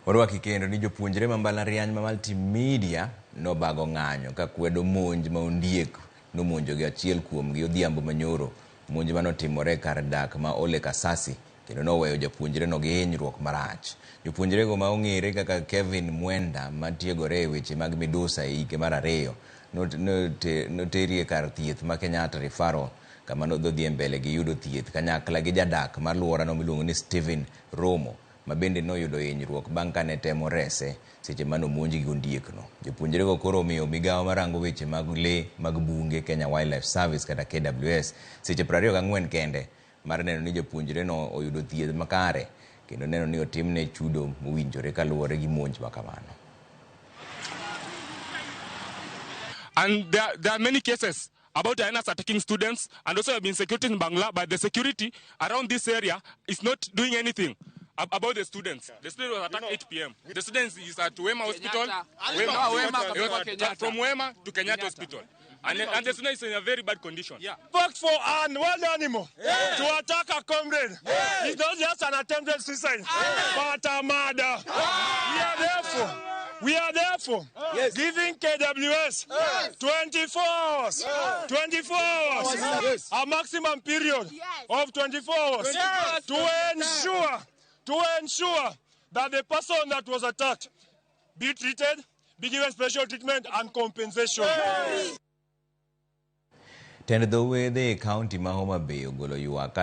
Orwaki kendo ni jopuonjre ma mbalariany ma Multimedia nobago ng'anyo ka kwedo monj ma ondiek nomonjo gi achiel kuomgi odhiambo manyoro. Monj manotimore kar dak ma Ole Kasasi kendo noweyo japuonjre no gi hinyruok marach. Jopuonjre go ma ong'ere kaka Kevin Mwenda matiegore e weche mag midusa e hike mar 2 noterie kar thieth ma Kenyatta Referral kama nodhi mbele gi yudo thieth kanyakla gi jadak mar luorano miluongo ni Steven Romo ma bende noyudo hinyruok bang' kane temo rese seche mano monj gi ondiekno. Jopuonjre go koro omiyo migawo marango weche mag lee mag bunge Kenya Wildlife Service kata KWS seche 24 kende mar neno ni jopuonjre no oyudo thieth makare kendo neno ni otimne chudo mowinjore kaluwore gi monj makamano. And there are many cases about hyenas attacking students, and also have been security in Bangla, but the security around this area is not doing anything about the students. The student was attacked 8 p.m. The students is at Wema Hospital. From Wema to Kenyatta Hospital. And the student is in a very bad condition. Yeah. Fought for an wild animal to attack a comrade. It's not just an attempted suicide, but a murder. We are therefore giving KWS 24 hours, 24 hours, a maximum period of 24 hours to ensure that the person that was attacked be treated, be given special treatment and compensation. Tend the way the county ma Homa Bay ogolo ywak